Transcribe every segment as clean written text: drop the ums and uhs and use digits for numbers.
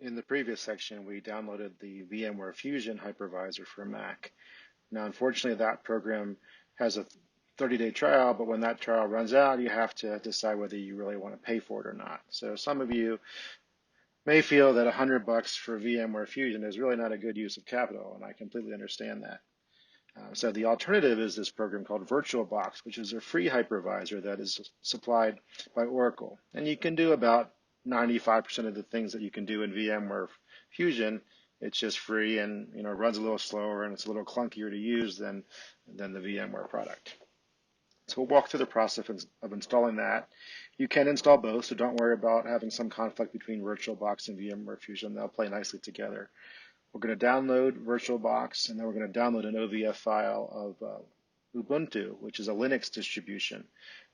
In the previous section, we downloaded the VMware Fusion hypervisor for Mac. Now, unfortunately, that program has a 30-day trial, but when that trial runs out, you have to decide whether you really want to pay for it or not. So some of you may feel that $100 for VMware Fusion is really not a good use of capital, and I completely understand that. So the alternative is this program called VirtualBox, which is a free hypervisor that is supplied by Oracle. And you can do about 95% of the things that you can do in VMware Fusion. It's just free and runs a little slower and it's a little clunkier to use than the VMware product. So we'll walk through the process of installing that. You can install both, so don't worry about having some conflict between VirtualBox and VMware Fusion. They'll play nicely together. We're going to download VirtualBox, and then we're going to download an OVF file of Ubuntu, which is a Linux distribution.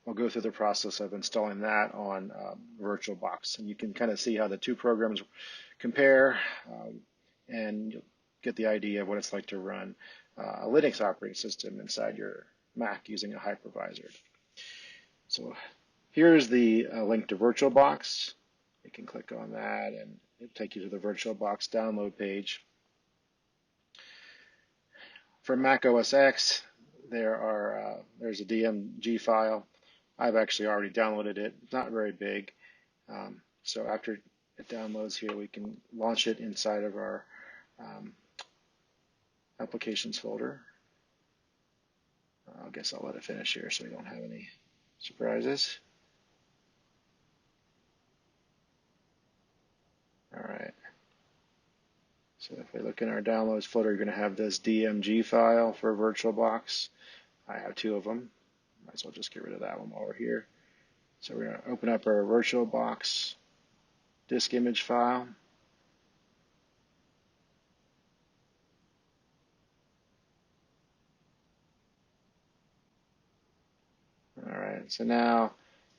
We'll go through the process of installing that on VirtualBox, and you can kind of see how the two programs compare, and you'll get the idea of what it's like to run a Linux operating system inside your Mac using a hypervisor. So here's the link to VirtualBox. You can click on that and it'll take you to the VirtualBox download page. For Mac OS X, there's a DMG file. I've actually already downloaded it. It's not very big. So after it downloads here, we can launch it inside of our applications folder. I guess I'll let it finish here so we don't have any surprises. All right. So if we look in our downloads folder, you're going to have this DMG file for VirtualBox. I have two of them. Might as well just get rid of that one while we're here. So we're going to open up our VirtualBox disk image file. All right, so now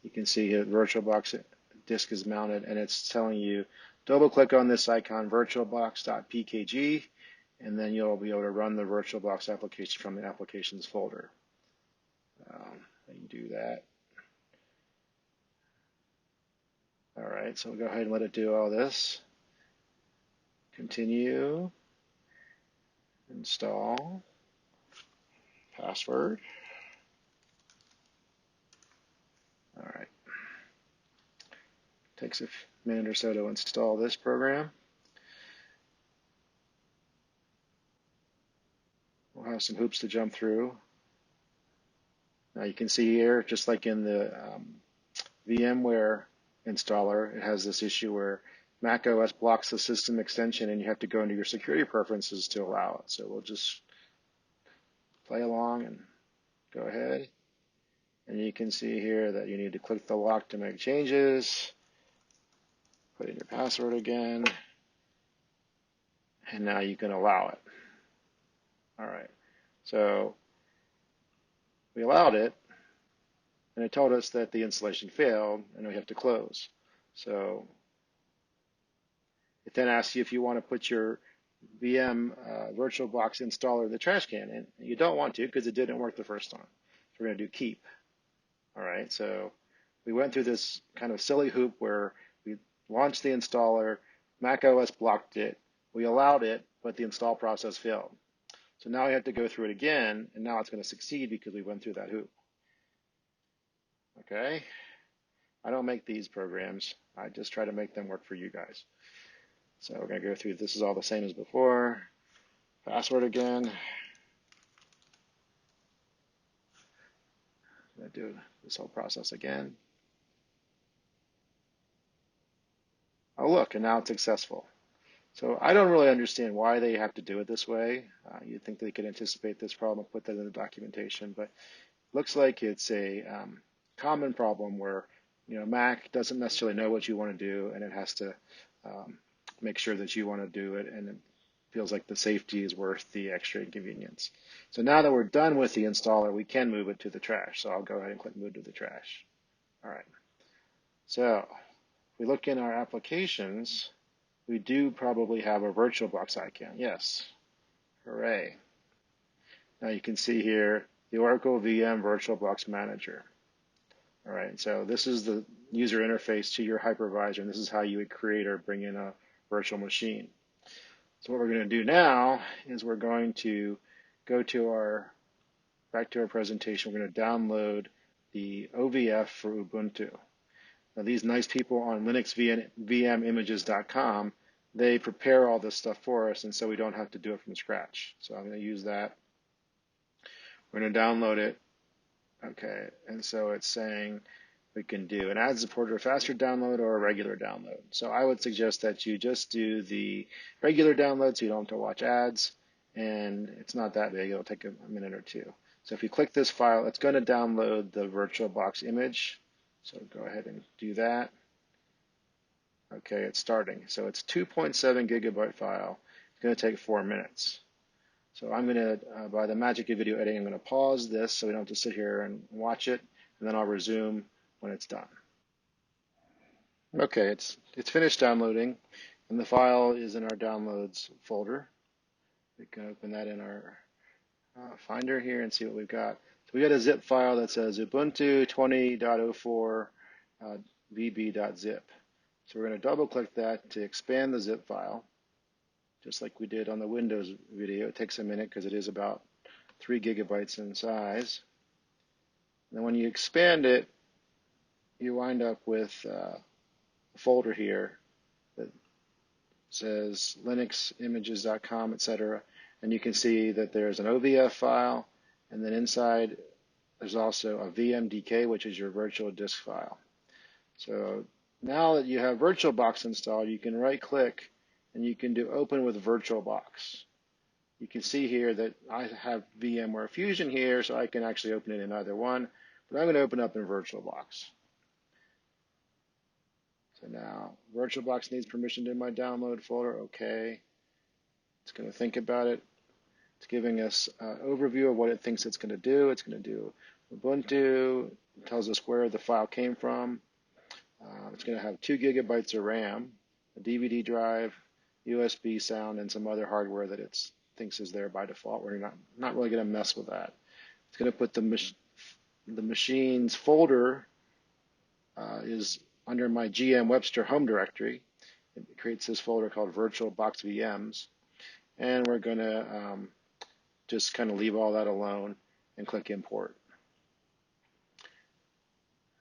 you can see here VirtualBox disk is mounted, and it's telling you double click on this icon, virtualbox.pkg, and then you'll be able to run the VirtualBox application from the applications folder. You do that. All right, so we'll go ahead and let it do all this. Continue, install, password. All right. Takes a minute or so to install this program. We'll have some hoops to jump through. Now you can see here, just like in the VMware installer, it has this issue where Mac OS blocks the system extension and you have to go into your security preferences to allow it. So we'll just play along and go ahead. And you can see here that you need to click the lock to make changes. Put in your password again. And now you can allow it. All right. So we allowed it, and it told us that the installation failed and we have to close. So it then asks you if you want to put your VM VirtualBox installer in the trash can, and you don't want to because it didn't work the first time. So we're going to do keep. All right, so we went through this kind of silly hoop where we launched the installer, Mac OS blocked it, we allowed it, but the install process failed. So now we have to go through it again, and now it's going to succeed because we went through that hoop. Okay? I don't make these programs. I just try to make them work for you guys. So we're going to go through, this is all the same as before. Password again. I'm going to do this whole process again. Oh, look, and now it's successful. So I don't really understand why they have to do it this way. You'd think they could anticipate this problem and put that in the documentation, but it looks like it's a common problem where Mac doesn't necessarily know what you want to do, and it has to make sure that you want to do it, and it feels like the safety is worth the extra inconvenience. So now that we're done with the installer, we can move it to the trash. So I'll go ahead and click move to the trash. All right. So if we look in our applications, we do probably have a VirtualBox icon. Yes. Hooray. Now you can see here the Oracle VM VirtualBox Manager. All right, so this is the user interface to your hypervisor, and this is how you would create or bring in a virtual machine. So what we're going to do now is we're going to go to back to our presentation. We're going to download the OVF for Ubuntu. Now, these nice people on linuxvmimages.com, they prepare all this stuff for us, and so we don't have to do it from scratch. So I'm going to use that. We're going to download it. Okay, and so it's saying we can do an ad-supported or faster download or a regular download. So I would suggest that you just do the regular download so you don't have to watch ads, and it's not that big. It'll take a minute or two. So if you click this file, it's going to download the VirtualBox image. So go ahead and do that. Okay, it's starting. So it's 2.7 gigabyte file. It's going to take 4 minutes. So I'm going to, by the magic of video editing, I'm going to pause this so we don't have to sit here and watch it, and then I'll resume when it's done. Okay, it's finished downloading, and the file is in our downloads folder. We can open that in our Finder here and see what we've got. So we got a zip file that says Ubuntu 20.04 vb.zip. So we're going to double click that to expand the zip file, just like we did on the Windows video. It takes a minute because it is about 3 gigabytes in size. And then when you expand it, you wind up with a folder here that says linuximages.com, etc. And you can see that there's an OVF file, and then inside there's also a VMDK, which is your virtual disk file. So now that you have VirtualBox installed, you can right-click and you can do Open with VirtualBox. You can see here that I have VMware Fusion here, so I can actually open it in either one, but I'm going to open up in VirtualBox. So now VirtualBox needs permission in my download folder. Okay. It's going to think about it. It's giving us an overview of what it thinks it's going to do. It's going to do Ubuntu. It tells us where the file came from. It's going to have 2 gigabytes of RAM, a DVD drive, USB sound, and some other hardware that it thinks is there by default. We're not really going to mess with that. It's going to put the machine's folder is under my GM Webster home directory. It creates this folder called VirtualBox VMs. And we're going to just kind of leave all that alone and click import.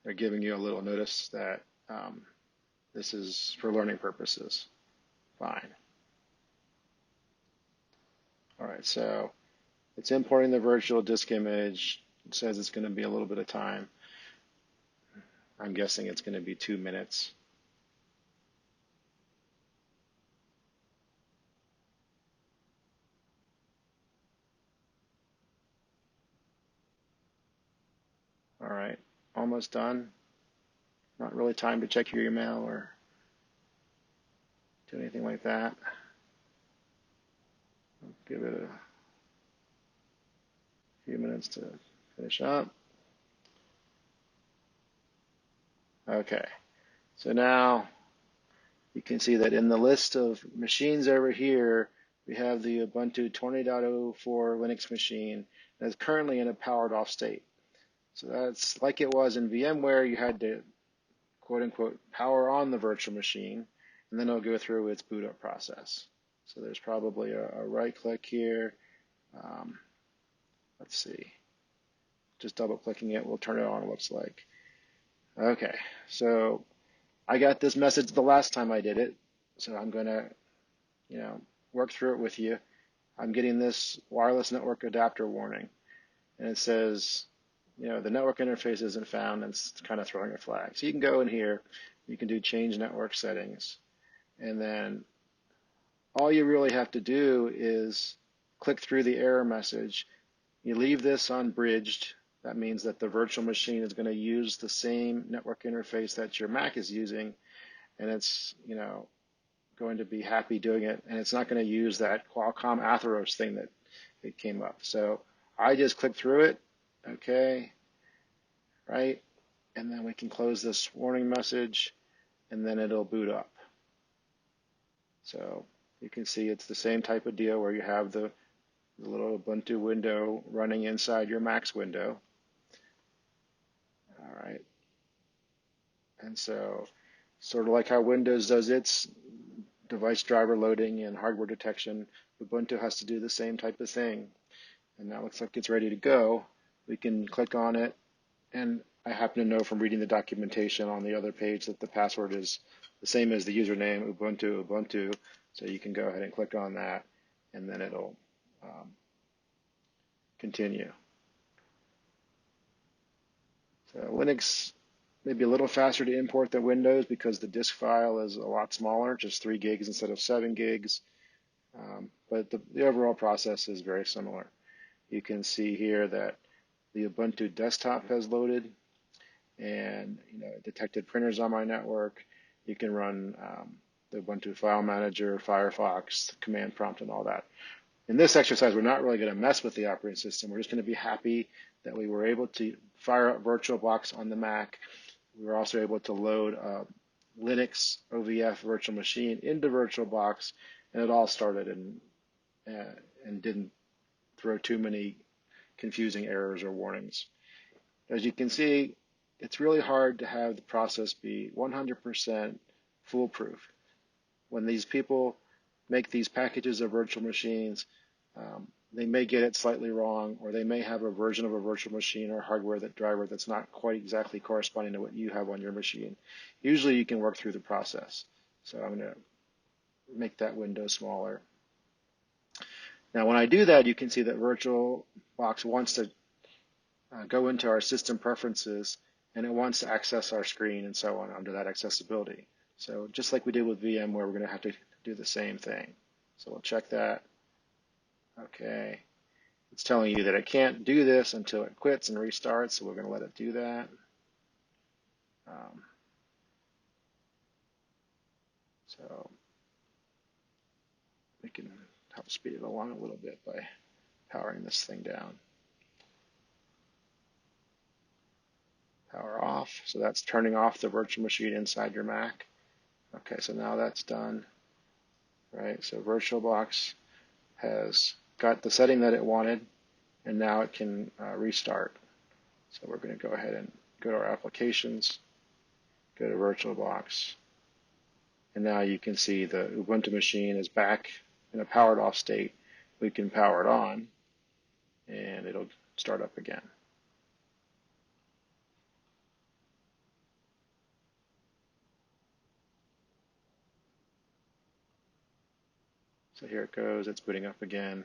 They're giving you a little notice that this is for learning purposes. Fine. All right, so it's importing the virtual disk image. It says it's going to be a little bit of time. I'm guessing it's going to be 2 minutes. All right, almost done. Not really time to check your email or do anything like that. Give it a few minutes to finish up. Okay, so now you can see that in the list of machines over here, we have the Ubuntu 20.04 Linux machine that's currently in a powered off state. So that's like it was in VMware. You had to, quote unquote, power on the virtual machine, and then it'll go through its boot up process. So there's probably a right click here. Let's see. Just double clicking it will turn it on, it looks like. Okay, so I got this message the last time I did it, so I'm going to, work through it with you. I'm getting this wireless network adapter warning, and it says, the network interface isn't found, and it's kind of throwing a flag. So you can go in here, you can do change network settings, and then all you really have to do is click through the error message. You leave this unbridged. That means that the virtual machine is going to use the same network interface that your Mac is using, and it's, going to be happy doing it, and it's not going to use that Qualcomm Atheros thing that it came up. So I just click through it, okay, right, and then we can close this warning message, and then it'll boot up. So you can see it's the same type of deal where you have the little Ubuntu window running inside your Mac's window. All right, and so sort of like how Windows does its device driver loading and hardware detection, Ubuntu has to do the same type of thing. And that looks like it's ready to go. We can click on it, and I happen to know from reading the documentation on the other page that the password is the same as the username, Ubuntu, Ubuntu. So you can go ahead and click on that, and then it'll continue. So Linux may be a little faster to import than Windows because the disk file is a lot smaller, just 3 gigs instead of 7 gigs. But the overall process is very similar. You can see here that the Ubuntu desktop has loaded, and it detected printers on my network. You can run the Ubuntu file manager, Firefox, command prompt, and all that. In this exercise, we're not really going to mess with the operating system. We're just going to be happy that we were able to fire up VirtualBox on the Mac. We were also able to load a Linux OVF virtual machine into VirtualBox, and it all started and didn't throw too many confusing errors or warnings. As you can see, it's really hard to have the process be 100% foolproof. When these people make these packages of virtual machines, they may get it slightly wrong, or they may have a version of a virtual machine or hardware driver that's not quite exactly corresponding to what you have on your machine. Usually you can work through the process. So I'm going to make that window smaller. Now when I do that, you can see that VirtualBox wants to go into our system preferences, and it wants to access our screen and so on under that accessibility. So just like we did with VMware, we're going to have to do the same thing. So we'll check that. Okay. It's telling you that it can't do this until it quits and restarts, so we're going to let it do that. So we can help speed it along a little bit by powering this thing down. Power off, so that's turning off the virtual machine inside your Mac. Okay, so now that's done, right? So VirtualBox has got the setting that it wanted, and now it can restart. So we're going to go ahead and go to our applications, go to VirtualBox, and now you can see the Ubuntu machine is back in a powered off state. We can power it on, and it'll start up again. So here it goes, it's booting up again.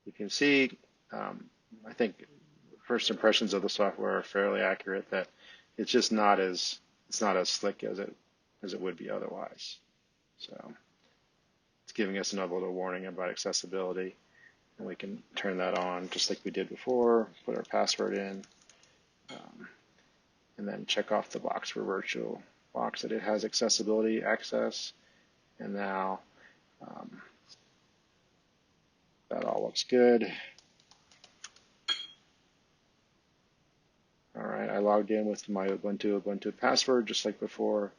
You can see, I think first impressions of the software are fairly accurate, that it's just not as slick as it would be otherwise. So it's giving us another little warning about accessibility, and we can turn that on just like we did before, put our password in, and then check off the box for VirtualBox that it has accessibility access, and now that all looks good. All right, I logged in with my Ubuntu password just like before,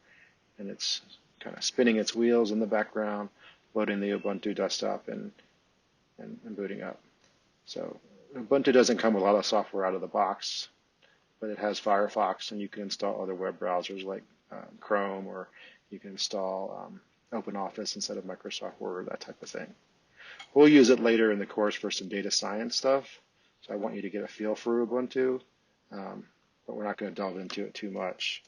and it's kind of spinning its wheels in the background, loading the Ubuntu desktop and booting up. So Ubuntu doesn't come with a lot of software out of the box, but it has Firefox, and you can install other web browsers like Chrome, or you can install OpenOffice instead of Microsoft Word, that type of thing. We'll use it later in the course for some data science stuff, so I want you to get a feel for Ubuntu, but we're not going to delve into it too much.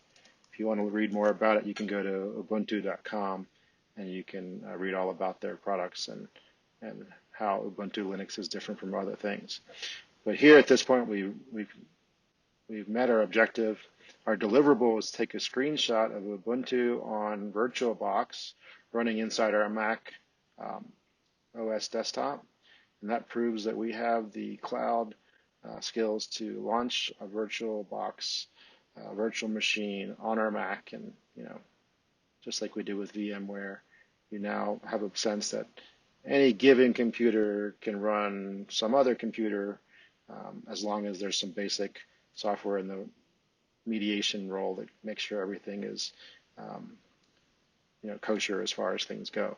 If you want to read more about it, you can go to ubuntu.com, and you can read all about their products and how Ubuntu Linux is different from other things. But here at this point, we've met our objective. Our deliverable is take a screenshot of Ubuntu on VirtualBox running inside our Mac OS desktop, and that proves that we have the cloud skills to launch a VirtualBox virtual machine on our Mac. And just like we did with VMware, you now have a sense that any given computer can run some other computer as long as there's some basic software in the mediation role that makes sure everything is kosher as far as things go.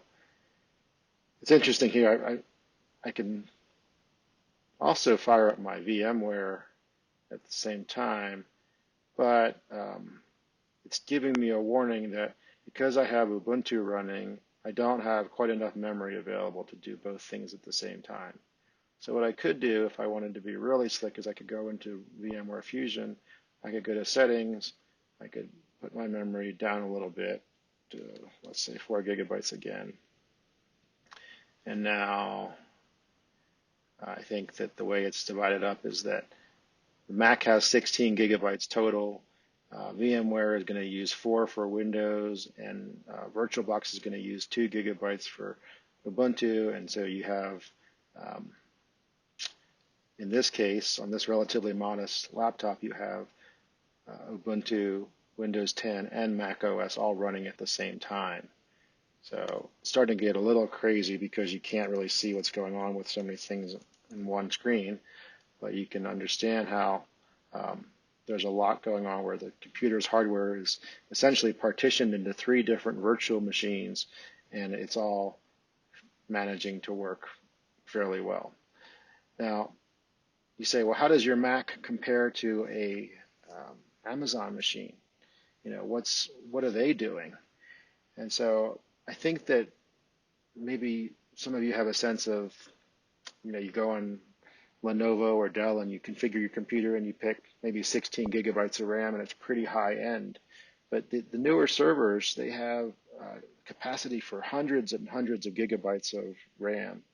It's interesting here, I can also fire up my VMware at the same time, but it's giving me a warning that because I have Ubuntu running, I don't have quite enough memory available to do both things at the same time. So what I could do if I wanted to be really slick is I could go into VMware Fusion, I could go to settings, I could put my memory down a little bit to, let's say, 4 gigabytes again. And now I think that the way it's divided up is that the Mac has 16 gigabytes total. VMware is going to use 4 for Windows, and VirtualBox is going to use 2 gigabytes for Ubuntu. And so you have, in this case, on this relatively modest laptop, you have Ubuntu, Windows 10, and Mac OS all running at the same time. So it's starting to get a little crazy because you can't really see what's going on with so many things in one screen, but you can understand how there's a lot going on where the computer's hardware is essentially partitioned into 3 different virtual machines, and it's all managing to work fairly well. Now, you say, well, how does your Mac compare to a Amazon machine? You know, what are they doing? And so I think that maybe some of you have a sense of, you know, you go on Lenovo or Dell and you configure your computer and you pick maybe 16 gigabytes of RAM and it's pretty high end. But the newer servers, they have capacity for hundreds and hundreds of gigabytes of RAM.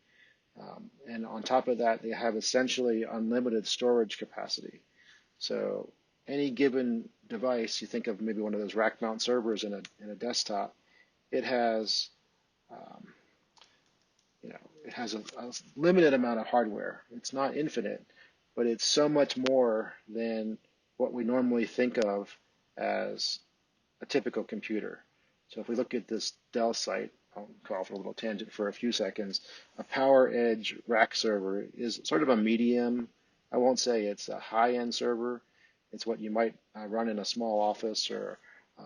And on top of that, they have essentially unlimited storage capacity. So any given device, you think of maybe one of those rack mount servers in a desktop, it has it has a limited amount of hardware. It's not infinite, but it's so much more than what we normally think of as a typical computer. So if we look at this Dell site, I'll go off on a little tangent for a few seconds. A PowerEdge rack server is sort of a medium. I won't say it's a high-end server. It's what you might run in a small office or a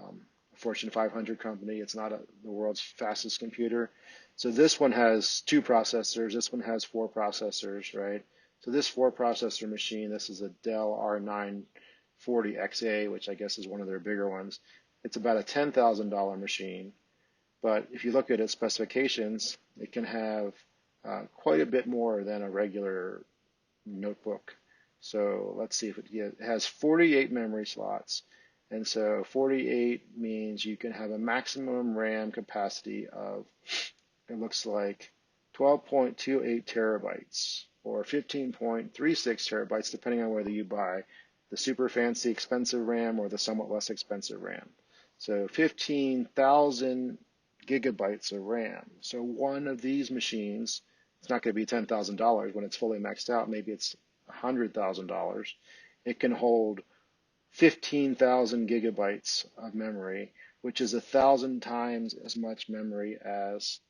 Fortune 500 company. It's not the world's fastest computer. So this one has 2 processors. This one has 4 processors, right? So this 4-processor machine, this is a Dell R940XA, which I guess is one of their bigger ones. It's about a $10,000 machine. But if you look at its specifications, it can have quite a bit more than a regular notebook. So let's see if it has 48 memory slots. And so 48 means you can have a maximum RAM capacity of, it looks like 12.28 terabytes or 15.36 terabytes, depending on whether you buy the super fancy expensive RAM or the somewhat less expensive RAM. So 15,000 gigabytes of RAM. So one of these machines, it's not going to be $10,000 when it's fully maxed out. Maybe it's $100,000. It can hold 15,000 gigabytes of memory, which is 1,000 times as much memory as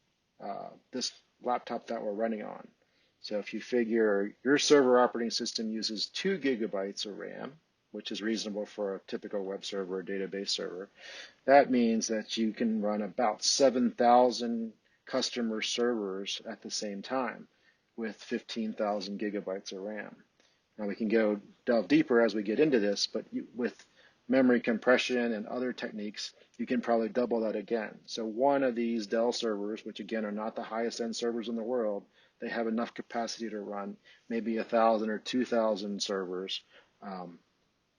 this laptop that we're running on. So if you figure your server operating system uses 2 gigabytes of RAM, which is reasonable for a typical web server or database server, that means that you can run about 7,000 customer servers at the same time with 15,000 gigabytes of RAM. Now we can delve deeper as we get into this, but with memory compression and other techniques, you can probably double that again. So one of these Dell servers, which again are not the highest end servers in the world, they have enough capacity to run maybe 1,000 or 2,000 servers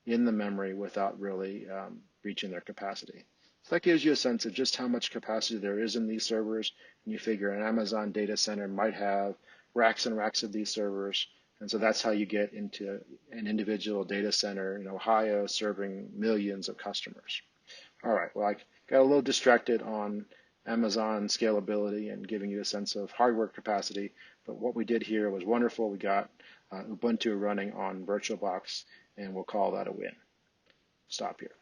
in the memory without really reaching their capacity. So that gives you a sense of just how much capacity there is in these servers. And you figure an Amazon data center might have racks and racks of these servers. And so that's how you get into an individual data center in Ohio serving millions of customers. All right, well, I got a little distracted on Amazon scalability and giving you a sense of hardware capacity, but what we did here was wonderful. We got Ubuntu running on VirtualBox, and we'll call that a win. Stop here.